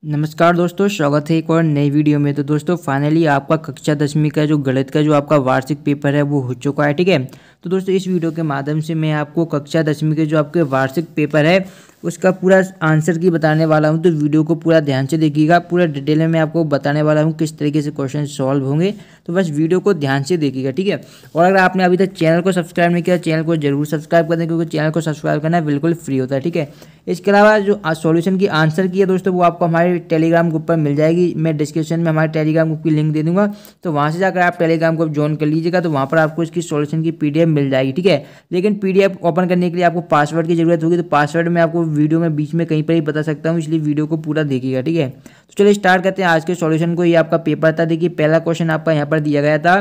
नमस्कार दोस्तों, स्वागत है एक और नई वीडियो में। तो दोस्तों फाइनली आपका कक्षा 10वीं का जो गणित का जो आपका वार्षिक पेपर है वो हो चुका है। ठीक है, तो दोस्तों इस वीडियो के माध्यम से मैं आपको कक्षा 10वीं के जो आपके वार्षिक पेपर है उसका पूरा आंसर की बताने वाला हूं। तो वीडियो को पूरा ध्यान से देखिएगा, पूरा डिटेल में मैं आपको बताने वाला हूं किस तरीके से क्वेश्चन सॉल्व होंगे। तो बस वीडियो को ध्यान से देखिएगा, ठीक है। और अगर आपने अभी तक चैनल को सब्सक्राइब नहीं किया, चैनल को जरूर सब्सक्राइब कर दें, क्योंकि चैनल को सब्सक्राइब करना बिल्कुल फ्री होता है, ठीक है। इसके अलावा जो सॉल्यूशन की आंसर की है दोस्तों वो आपको हमारे टेलीग्राम ग्रुप पर मिल जाएगी। मैं डिस्क्रिप्शन में हमारे टेलीग्राम ग्रुप की लिंक दे दूंगा, तो वहाँ से जाकर आप टेलीग्राम ग्रुप ज्वाइन कर लीजिएगा। तो वहाँ पर आपको इसकी सॉल्यूशन की पीडीएफ मिल जाएगी, ठीक है। लेकिन पीडीएफ ओपन करने के लिए आपको पासवर्ड की जरूरत होगी। तो पासवर्ड मैं आपको वीडियो में बीच में कहीं पर ही बता सकता हूँ, इसलिए वीडियो को पूरा देखिएगा, ठीक है। तो चलिए स्टार्ट करते हैं आज के सॉल्यूशन को। ये आपका पेपर था। देखिए पहला क्वेश्चन आपका यहाँ पर दिया गया था।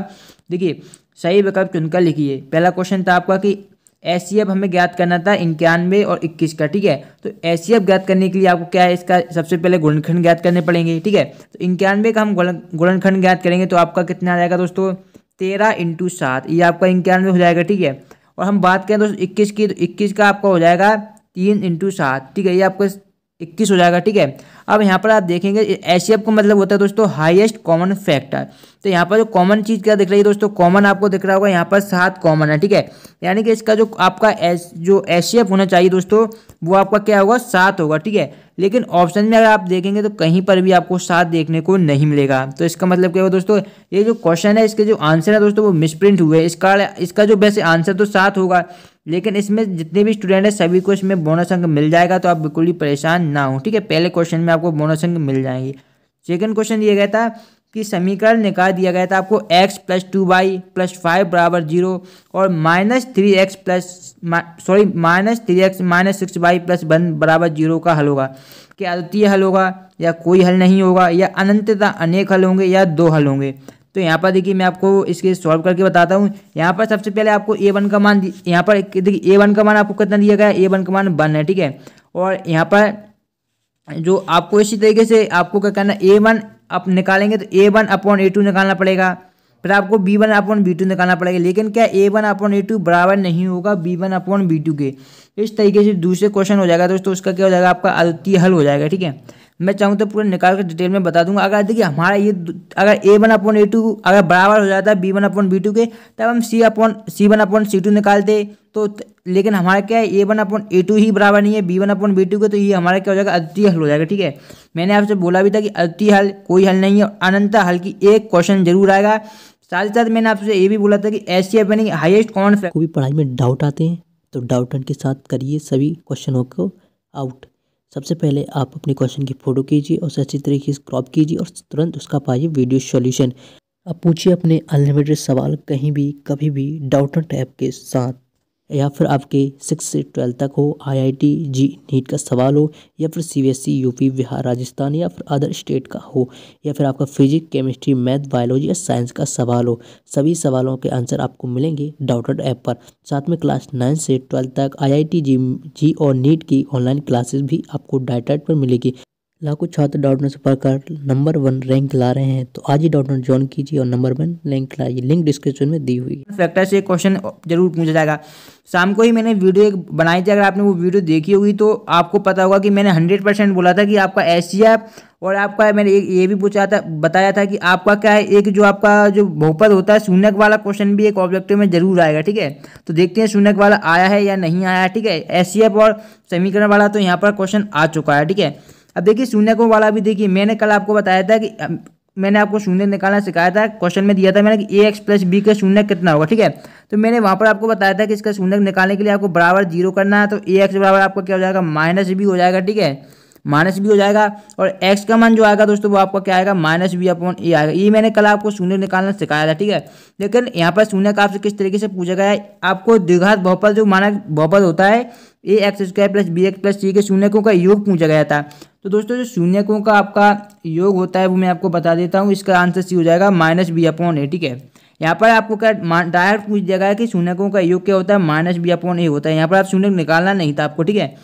देखिए सही विकल्प चुनकर लिखिए। पहला क्वेश्चन था आपका कि एचसीएफ हमें ज्ञात करना था 91 और 21 का, ठीक है। तो एचसीएफ ज्ञात करने के लिए आपको क्या है, इसका सबसे पहले गुणनखंड ज्ञात करने पड़ेंगे, ठीक है। तो 91 का हम गुणनखंड ज्ञात करेंगे तो आपका कितना आ जाएगा दोस्तों, 13 × 7, ये आपका 91 हो जाएगा, ठीक है। और हम बात करें दोस्तों 21 की, तो 21 का आपका हो जाएगा 3 × 7, ठीक है, ये आपका 21 हो जाएगा, ठीक है। अब यहाँ पर आप देखेंगे एचसीएफ का मतलब होता है दोस्तों हाईएस्ट कॉमन फैक्टर। तो यहाँ पर जो कॉमन चीज़ क्या दिख रही है दोस्तों, कॉमन आपको दिख रहा होगा यहाँ पर 7 कॉमन है, ठीक है। यानी कि इसका जो आपका जो एचसीएफ होना चाहिए दोस्तों वो आपका क्या होगा, 7 होगा, ठीक है। लेकिन ऑप्शन में अगर आप देखेंगे तो कहीं पर भी आपको 7 देखने को नहीं मिलेगा। तो इसका मतलब क्या होगा दोस्तों, ये जो क्वेश्चन है इसके जो आंसर है दोस्तों वो मिसप्रिंट हुए। इसका जो वैसे आंसर तो 7 होगा, लेकिन इसमें जितने भी स्टूडेंट है सभी को इसमें बोनस अंक मिल जाएगा। तो आप बिल्कुल ही परेशान ना हो, ठीक है। पहले क्वेश्चन में आपको बोनस अंक मिल जाएंगे। सेकंड क्वेश्चन दिया गया था कि समीकरण निकाल दिया गया था आपको x + 2y + 5 = 0 और -3x - 6y + 1 = 0 का हल होगा। क्या अद्वितीय हल होगा या कोई हल नहीं होगा, या अनंतता अनेक हल होंगे, या 2 हल होंगे। तो यहाँ पर देखिए मैं आपको इसके सॉल्व करके बताता हूँ। यहाँ पर सबसे पहले आपको a1 का मान, यहाँ पर देखिए a1 का मान आपको कितना दिया गया है, a1 का मान 1 है, ठीक है। और यहाँ पर जो आपको इसी तरीके से आपको क्या करना, a1 आप निकालेंगे तो a1/a2 निकालना पड़ेगा, फिर आपको b1/b2 निकालना पड़ेगा। लेकिन क्या a1/a2 बराबर नहीं होगा b1/b2 के। इस तरीके से दूसरे क्वेश्चन हो जाएगा दोस्तों, उसका क्या हो जाएगा, आपका अद्वितीय हल हो जाएगा, ठीक है। मैं चाहूँ तो पूरा निकाल कर डिटेल में बता दूंगा। अगर देखिए हमारा ये अगर a1/a2 अगर बराबर हो जाता है b1/b2 के, तब हम c1/c2 निकालते। तो लेकिन हमारा क्या है, a1/a2 ही बराबर नहीं है b1/b2 के, तो ये हमारा क्या हो जाएगा, अद्वितीय हल हो जाएगा, ठीक है। मैंने आपसे बोला भी था कि अद्वितीय हल कोई हल नहीं है, अनंत हल की एक क्वेश्चन जरूर आएगा। साथ ही साथ मैंने आपसे ये भी बोला था कि एचसीएफ यानी हाईएस्ट कॉमन फैक्टर। कोई पढ़ाई में डाउट आते हैं तो डाउटन के साथ करिए सभी क्वेश्चनों को आउट। सबसे पहले आप अपने क्वेश्चन की फोटो कीजिए और उसे अच्छी तरीके से क्रॉप कीजिए और तुरंत उसका पाइए वीडियो सॉल्यूशन। अब पूछिए अपने अनलिमिटेड सवाल कहीं भी कभी भी डाउटन टैब के साथ, या फिर आपके 6 से 12 तक हो, आईआईटी जी नीट का सवाल हो, या फिर सीबीएसई यूपी बिहार राजस्थान या फिर अदर स्टेट का हो, या फिर आपका फिजिक्स केमिस्ट्री मैथ बायोलॉजी या साइंस का सवाल हो। सभी सवालों के आंसर आपको मिलेंगे डाउटन ऐप पर। साथ में क्लास 9 से 12 तक आईआईटी जी और नीट की ऑनलाइन क्लासेस भी आपको डाउटन पर मिलेगी। लाखों छात्र डाउटन से पढ़कर नंबर 1 रैंक ला रहे हैं, तो आज ही डाउटन ज्वाइन कीजिए और नंबर 1 रैंक लाइए। लिंक डिस्क्रिप्शन में दी हुई है। फैक्टर से क्वेश्चन जरूर पूछा जाएगा। शाम को ही मैंने वीडियो एक बनाई थी, अगर आपने वो वीडियो देखी होगी तो आपको पता होगा कि मैंने 100% बोला था कि आपका एचसीएफ और आपका मैंने ये भी पूछा था, बताया था कि आपका क्या है, एक जो आपका जो बहुपद होता है शून्यक वाला क्वेश्चन भी एक ऑब्जेक्टिव में जरूर आएगा, ठीक है। तो देखते हैं शून्यक वाला आया है या नहीं आया, ठीक है। एचसीएफ और समीकरण वाला तो यहाँ पर क्वेश्चन आ चुका है, ठीक है। अब देखिए शून्यकों वाला भी देखिए, मैंने कल आपको बताया था कि मैंने आपको शून्य निकालना सिखाया था। क्वेश्चन में दिया था मैंने कि ax + b का शून्य कितना होगा, ठीक है। तो मैंने वहां पर आपको बताया था कि इसका शून्य निकालने के लिए आपको बराबर 0 करना है। तो ax बराबर आपका क्या हो जाएगा, -b हो जाएगा, ठीक है, -b हो जाएगा। और x का मान जो आएगा दोस्तों वो आपका क्या आएगा, -b/a आएगा। ये मैंने कल आपको शून्य निकालना सिखाया था, ठीक है। लेकिन यहाँ पर शून्य का आपसे किस तरीके से पूछा गया है, आपको द्विघात बहुपद जो मानक बहुपद होता है ax² + bx + c के शून्यकों का योग पूछा गया था। तो दोस्तों जो शून्यकों का आपका योग होता है वो मैं आपको बता देता हूँ। इसका आंसर सी हो जाएगा -b/a, ठीक है। यहाँ पर आपको क्या डायरेक्ट पूछ दिया गया है कि शून्यकों का योग क्या होता है, -b/a होता है। यहाँ पर आप शून्य निकालना नहीं था आपको, ठीक है।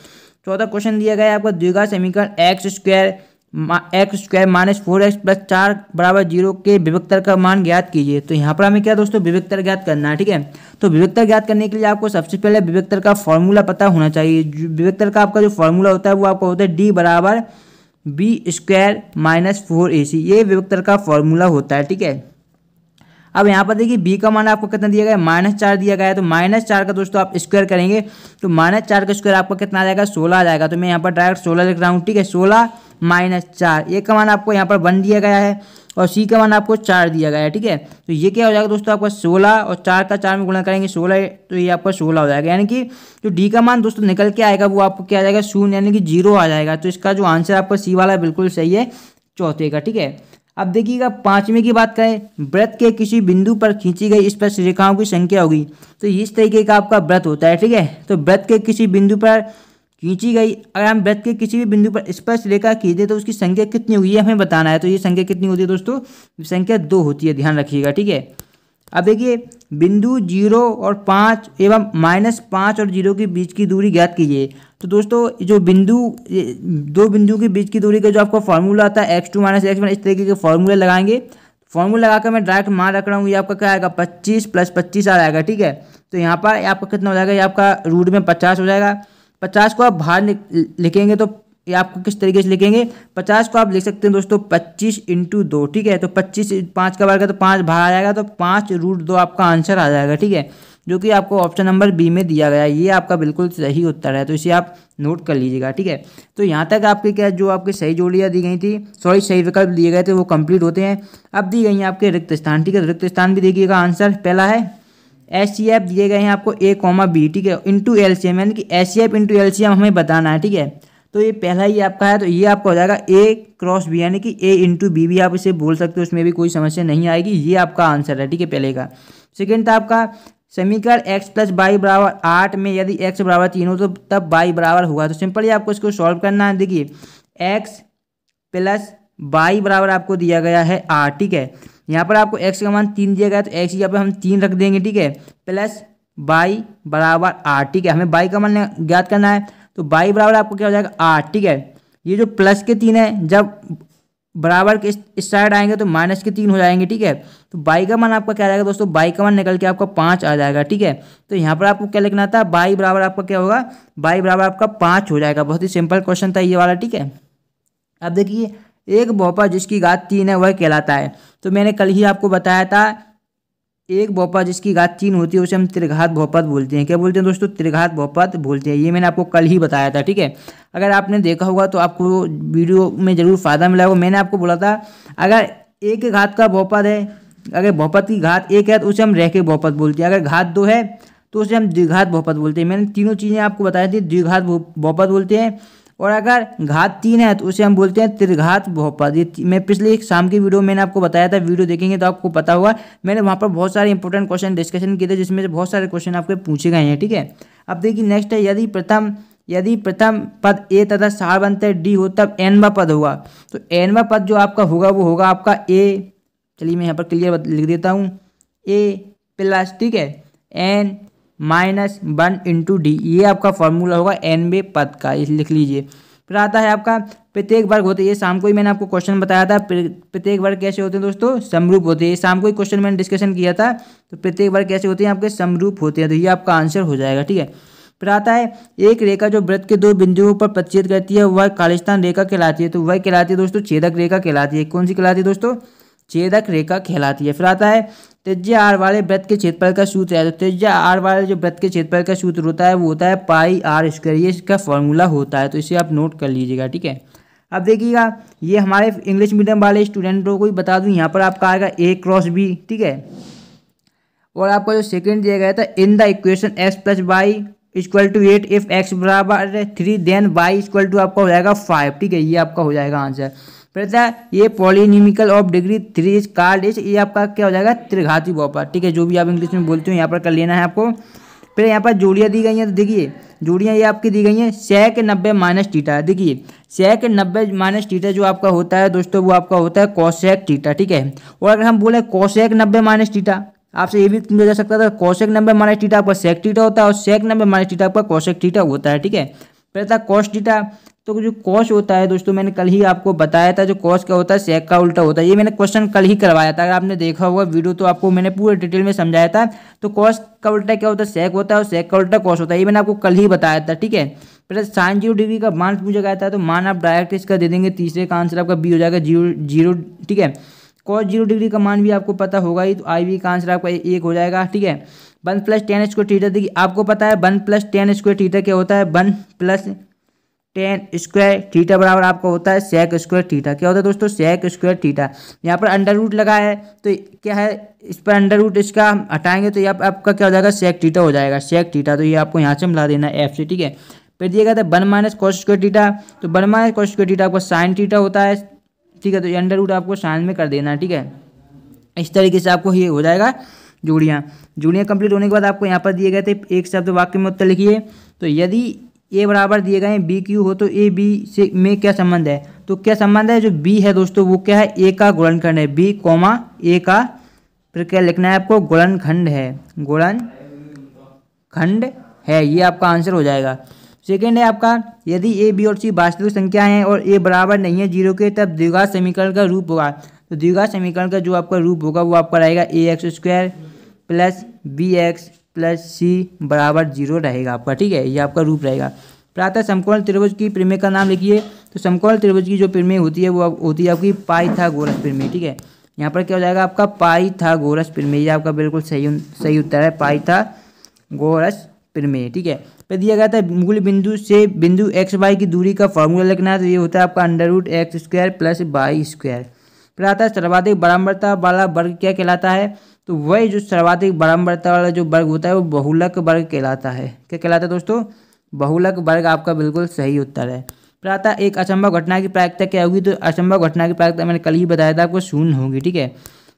चौथा क्वेश्चन दिया गया है आपका द्विघात समीकरण x² - 4x + 4 = 0 के विभक्तर का मान ज्ञात कीजिए। तो यहाँ पर हमें क्या दोस्तों विभक्तर ज्ञात करना है, ठीक है। तो विभक्तर ज्ञात करने के लिए आपको सबसे पहले विभक्तर का फॉर्मूला पता होना चाहिए। विभक्तर का आपका जो फॉर्मूला होता है वो आपका होता है d = b² - 4ac, ये विभक्तर का फॉर्मूला होता है। ठीक है, अब यहाँ पर देखिए b का मान आपको कितना दिया गया है, -4 दिया गया है। तो -4 का दोस्तों आप स्क्वायर करेंगे तो -4 का स्क्वायर आपको कितना आ जाएगा, 16 आ जाएगा। तो मैं यहाँ पर डायरेक्ट 16 लिख रहा हूँ। ठीक है, 16 - 4, ए का मान आपको यहाँ पर 1 दिया गया है और सी का मान आपको 4 दिया गया है। ठीक है, तो ये क्या हो जाएगा दोस्तों, आपका 16 और 4 का 4 में गुणा करेंगे 16, तो ये आपका 16 हो जाएगा। यानी कि जो डी का मान दोस्तों निकल के आएगा वो आपको क्या आ जाएगा, 0 यानी कि 0 आ जाएगा। तो इसका जो आंसर आपका सी वाला बिल्कुल सही है, चौथे का। ठीक है, अब देखिएगा पांचवें की बात करें, वृत्त के किसी बिंदु पर खींची गई स्पर्श रेखाओं की संख्या होगी। तो इस तरीके का आपका वृत्त होता है। ठीक है, तो वृत्त के किसी बिंदु पर खींची गई, अगर हम वृत्त के किसी भी बिंदु पर स्पर्श रेखा खींचे तो उसकी संख्या कितनी होगी, ये हमें बताना है। तो ये संख्या कितनी होती है दोस्तों, संख्या 2 होती है, ध्यान रखिएगा। ठीक है, अब देखिए बिंदु 0 और 5 एवं -5 और 0 के बीच की दूरी ज्ञात कीजिए। तो दोस्तों जो दो बिंदु के बीच की दूरी का जो आपका फॉर्मूला आता है x2 - x1, इस तरीके के फॉर्मूले लगाएंगे। फॉर्मूला लगाकर मैं डायरेक्ट मान रख रहा हूँ, ये आपका क्या आएगा, 25 + 25 आ जाएगा। ठीक है, तो यहाँ पर आपका कितना हो जाएगा, ये आपका रूट में 50 हो जाएगा। 50 को आप बाहर लिखेंगे तो ये आपको किस तरीके से लिखेंगे, 50 को आप लिख सकते हैं दोस्तों 25 × 2। ठीक है, तो 25 5 का वर्ग है तो 5 बाहर आ जाएगा, तो 5√2 आपका आंसर आ जाएगा। ठीक है, जो कि आपको ऑप्शन नंबर बी में दिया गया है, ये आपका बिल्कुल सही उत्तर है। तो इसे आप नोट कर लीजिएगा। ठीक है, तो यहाँ तक आपके क्या जो आपके सही जोड़ियाँ दी गई थी, सही विकल्प दिए गए थे वो कंप्लीट होते हैं। अब दी गई हैं आपके रिक्त स्थान। ठीक है, रिक्त स्थान भी देखिएगा। आंसर पहला है HCF दिए गए हैं आपको A, B। ठीक है, इंटू LCM, यानी कि HCF इंटू LCM हमें बताना है। ठीक है, तो ये पहला ही आपका है, तो ये आपका हो जाएगा A × B, यानी कि A × B भी आप इसे बोल सकते हो, उसमें भी कोई समस्या नहीं आएगी। ये आपका आंसर है। ठीक है, पहले का। सेकेंड था आपका समीकरण x + y = 8 में यदि x = 3 हो तो तब y बराबर होगा। तो सिंपली आपको इसको सॉल्व करना है। देखिए x + y बराबर आपको दिया गया है 8। ठीक है, यहाँ पर आपको x का मान 3 दिया गया है, तो x यहाँ पर हम 3 रख देंगे। ठीक है, प्लस y बराबर 8। ठीक है, हमें y का मान ज्ञात करना है, तो y बराबर आपको क्या हो जाएगा, 8। ठीक है, ये जो प्लस के 3 है, जब बराबर के इस साइड आएंगे तो माइनस के 3 हो जाएंगे। ठीक है, तो y का मान आपका क्या आ जाएगा दोस्तों, y का मान निकल के आपका 5 आ जाएगा। ठीक है, तो यहाँ पर आपको क्या लिखना था, y बराबर आपका क्या होगा, y बराबर आपका 5 हो जाएगा। बहुत ही सिंपल क्वेश्चन था ये वाला। ठीक है, अब देखिए एक बहुपद जिसकी घात 3 है वह कहलाता है। तो मैंने कल ही आपको बताया था, एक बहुपद जिसकी घात 3 होती है उसे हम त्रिघात बहुपद बोलते हैं। क्या बोलते हैं दोस्तों, त्रिघात बहुपद बोलते हैं। ये मैंने आपको कल ही बताया था। ठीक है, अगर आपने देखा होगा तो आपको वीडियो में जरूर फायदा मिला होगा। मैंने आपको बोला था अगर एक घात का बहुपद है, अगर बहुपद की घात 1 है तो उसे हम रैखिक बहुपद बोलते हैं, अगर घात 2 है तो उसे हम द्विघात बहुपद बोलते हैं। मैंने तीनों चीज़ें आपको बताई थी, द्विघात बहुपद बोलते हैं, और अगर घात 3 है तो उसे हम बोलते हैं त्रिघात बहुपद। ये मैं पिछले एक शाम की वीडियो मैंने आपको बताया था, वीडियो देखेंगे तो आपको पता होगा। मैंने वहाँ पर बहुत सारे इंपॉर्टेंट क्वेश्चन डिस्कशन किए थे, जिसमें से बहुत सारे क्वेश्चन आपके पूछे गए हैं। ठीक है, अब देखिए नेक्स्ट है, यदि प्रथम पद A तथा सारवंतर D हो तब nवां पद होगा। तो nवां पद जो आपका होगा वो होगा आपका A, चलिए मैं यहाँ पर क्लियर लिख देता हूँ, A+, ठीक है, n - 1 × D, ये आपका फॉर्मूला होगा nवें पद का, इसे लिख लीजिए। फिर आता है आपका प्रत्येक वर्ग होते हैं। ये शाम को ही मैंने आपको क्वेश्चन बताया था, प्रत्येक वर्ग कैसे होते हैं दोस्तों, समरूप होते हैं। ये शाम को ही क्वेश्चन मैंने डिस्कशन किया था, तो प्रत्येक वर्ग कैसे होते हैं, आपके समरूप होते हैं। तो ये आपका आंसर हो जाएगा। ठीक है, फिर आता है एक रेखा जो वृत्त के 2 बिंदुओं पर प्रतिच्छेद करती है वह खालिस्तान रेखा कहलाती है। तो वह कहलाती है दोस्तों छेदक रेखा कहलाती है। कौन सी कहलाती है दोस्तों, छेदक रेखा कहलाती है। फिर आता है त्रिज्या r वाले वृत्त के क्षेत्रफल का सूत्र है। तो त्रिज्या r वाले जो वृत्त के क्षेत्रफल का सूत्र होता है वो होता है πr², ये इसका फॉर्मूला होता है। तो इसे आप नोट कर लीजिएगा। ठीक है, अब देखिएगा ये हमारे इंग्लिश मीडियम वाले स्टूडेंटों को ही बता दूं, यहाँ पर आपका आएगा A × B। ठीक है, और आपका जो सेकेंड दिया गया था, in the equation x + y = 8 if x = 3 then y = आपका हो जाएगा 5। ठीक है, ये आपका हो जाएगा आंसर। फिर ये polynomial of degree 3 is called, ये आपका क्या हो जाएगा, त्रिघाती बहुपद। ठीक है, जो भी आप इंग्लिश में बोलते हो यहाँ पर कर लेना है आपको। फिर यहाँ पर जोड़ियाँ दी गई हैं, तो देखिए जोड़ियाँ ये आपकी दी गई हैं, sec 90 - थीटा। देखिए sec 90 - थीटा जो आपका होता है दोस्तों वो आपका होता है cosec थीटा। ठीक है, और अगर हम बोले cosec 90 - थीटा, आपसे ये भी पूछा जा सकता था, cosec 90 - थीटा आपका sec थीटा होता है और sec 90 - थीटा आपका cosec थीटा होता है। ठीक है, फिर था cos थीटा तो जो कॉस होता है दोस्तों, मैंने कल ही आपको बताया था, जो कॉस क्या होता है सेक का उल्टा होता है। ये मैंने क्वेश्चन कल ही करवाया था, अगर आपने देखा होगा वीडियो तो आपको मैंने पूरे डिटेल में समझाया था। तो कॉस का उल्टा क्या होता है, सेक होता है, और सेक का उल्टा कॉस होता है, ये मैंने आपको कल ही बताया था, ठीक है। प्लस साइन 0 डिग्री का मान पूछा गया था, तो मान आप डायरेक्ट इसका दे देंगे, तीसरे का आंसर आपका बी हो जाएगा 0, ठीक है। कॉस 0 डिग्री का मान भी आपको पता होगा ही, तो आई बी का आंसर आपका 1 हो जाएगा, ठीक है। 1 + tan स्क्वायर थीटा, देखिए आपको पता है 1 + tan स्क्वायर थीटा क्या होता है, 1 + tan स्क्वायर थीटा बराबर आपका होता है सेक स्क्वायर थीटा। क्या होता है दोस्तों, सेक स्क्वायर थीटा। यहाँ पर अंडर रूट लगा है, तो क्या है, इस पर अंडर रूट इसका हटाएंगे तो यहाँ आपका क्या हो जाएगा, सेक थीटा हो जाएगा, सेक थीटा। तो ये आपको यहाँ से मिला देना है एफ से, ठीक है। फिर दिया गया था 1 - cos स्क्वायर थीटा, तो 1 - cos स्क्वायर थीटा आपका साइन थीटा होता है, ठीक है। तो ये अंडर रूट आपको साइन में कर देना है, ठीक है। इस तरीके से आपको ये हो जाएगा जोड़ियाँ कंप्लीट होने के बाद आपको यहाँ पर दिए गए थे एक शब्द वाक्य में उत्तर लिखिए। तो यदि ए बराबर दिए गए बी क्यू हो तो ए बी से में क्या संबंध है, तो क्या संबंध है, जो बी है दोस्तों वो क्या है, ए का गुणनखंड है, बी कॉमा ए का, फिर क्या लिखना है आपको, गुणनखंड है, गुणनखंड है, ये आपका आंसर हो जाएगा। सेकेंड है आपका, यदि ए बी और सी वास्तविक संख्या हैं और ए बराबर नहीं है 0 के, तब द्विघात समीकरण का रूप होगा। तो द्विघात समीकरण का जो आपका रूप होगा वो आपका रहेगा ax² + bx + c बराबर 0 रहेगा आपका, ठीक है। ये आपका रूप रहेगा। प्रातः समकोण त्रिभुज की प्रमेय का नाम लिखिए। तो समकोण त्रिभुज की जो प्रमेय होती है वो होती है आपकी पाइथागोरस प्रमेय, ठीक है। यहाँ पर क्या हो जाएगा आपका, पाइथागोरस प्रमेय, ये आपका बिल्कुल सही उत्तर है, पाइथागोरस प्रमेय, ठीक है। फिर दिया गया था मूल बिंदु से बिंदु x y की दूरी का फॉर्मूला लिखना है, तो ये होता है आपका √x² + y²। फिर आता है सर्वाधिक बारंबारता वाला वर्ग क्या कहलाता है, तो वही जो सर्वाधिक बारंबारता वाला जो वर्ग होता है वो बहुलक वर्ग कहलाता है। क्या कहलाता है दोस्तों, बहुलक वर्ग, आपका बिल्कुल सही उत्तर है। फिर आता है एक असंभव घटना की प्रायिकता क्या होगी, तो असंभव घटना की प्रायिकता मैंने कल ही बताया था आपको 0 होगी, ठीक है।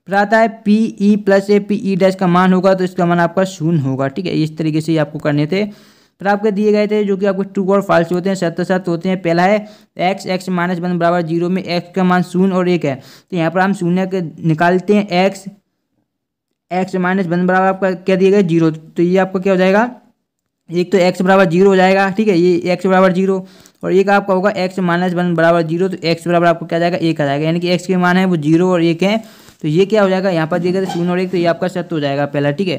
फिर आता है PE + A PE' का मान होगा, तो इसका मान आपका 0 होगा, ठीक है। इस तरीके से आपको करने थे। फिर आपके दिए गए थे जो कि आपको ट्रू और फॉल्स होते हैं, सत्य सत्य होते हैं। पहला है x - 1 बराबर 0 में x का मान 0 और 1 है, तो यहाँ पर हम 0 के निकालते हैं, x - 1 बराबर आपका क्या दिया गया 0, तो ये आपका क्या हो जाएगा, एक तो x बराबर 0 हो जाएगा, ठीक है, ये x बराबर 0, और एक आपका होगा x - 1 बराबर 0, तो x बराबर आपको क्या जाएगा 1 आ जाएगा, यानी कि x के मान है वो 0 और 1 है, तो ये क्या हो जाएगा, यहाँ पर दिया गया 0 और 1, तो ये आपका सत्य हो जाएगा पहला, ठीक है।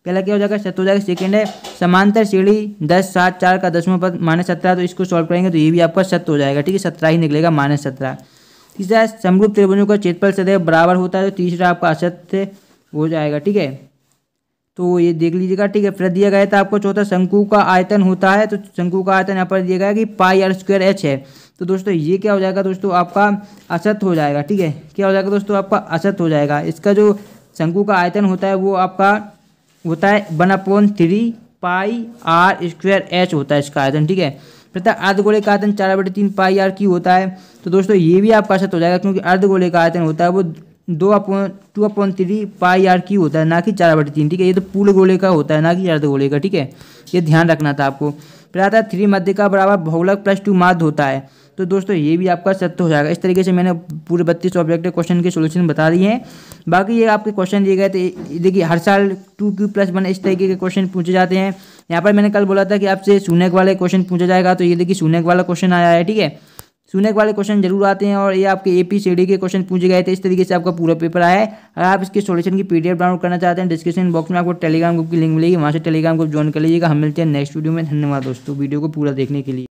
पहला क्या हो जाएगा, सत्य हो जाएगा। सेकंड है समांतर श्रेणी 10 7 4 का 10वां पद -17, तो इसको सॉल्व करेंगे तो ये भी आपका सत्य हो जाएगा, ठीक है, 17 ही निकलेगा, -17। तीसरा है समरूप त्रिभुजों का क्षेत्रफल सदैव बराबर होता है, तो तीसरा आपका असत्य हो जाएगा, ठीक है। तो ये देख लीजिएगा, ठीक है। फिर दिया गया था आपको चौथा, शंकु का आयतन होता है, तो शंकु का आयतन यहाँ पर दिया गया कि πr² है, तो दोस्तों ये क्या हो जाएगा दोस्तों, आपका असत्य हो जाएगा, ठीक है। क्या हो जाएगा दोस्तों, आपका असत्य हो जाएगा। इसका जो शंकु का आयतन होता है वो आपका होता है 1/3 πr² होता है इसका आयतन, ठीक है। फिर अर्धगोले का आयतन 4/3 πr³ होता है, तो दोस्तों ये भी आपका असत्य हो जाएगा, क्योंकि अर्धगोले का आयतन होता है वो 2/3 πr³ होता है, ना कि 4/3, ठीक है। ये तो पूर्ण गोले का होता है, ना कि अर्धगोले का, ठीक है, ये ध्यान रखना था आपको। फिर आता है 3 मध्य का बराबर बहुलक +2 माध्य होता है, तो दोस्तों ये भी आपका सत्य हो जाएगा। इस तरीके से मैंने पूरे 32 ऑब्जेक्टिव क्वेश्चन के सोल्यूशन बता दिए हैं। बाकी ये आपके क्वेश्चन दिए गए थे, देखिए हर साल 2Q+1 इस तरीके के क्वेश्चन पूछे जाते हैं। यहाँ पर मैंने कल बोला था कि आपसे शून्यक वाले क्वेश्चन पूछा जाएगा, तो ये देखिए शून्यक वाला क्वेश्चन आया है, ठीक है। शून्यक वाले क्वेश्चन जरूर आते हैं, और ये आपके APCD के क्वेश्चन पूछे गए थे। इस तरीके से आपका पूरा पेपर आया है। अगर आप इसके सॉल्यूशन की PDF डाउनलोड करना चाहते हैं, डिस्क्रिप्शन बॉक्स में आपको टेलीग्राम ग्रुप की लिंक मिलेगी, वहाँ से टेलीग्राम ग्रुप ज्वाइन कर लीजिएगा। हम मिलते हैं नेक्स्ट वीडियो में। धन्यवाद दोस्तों वीडियो को पूरा देखने के लिए।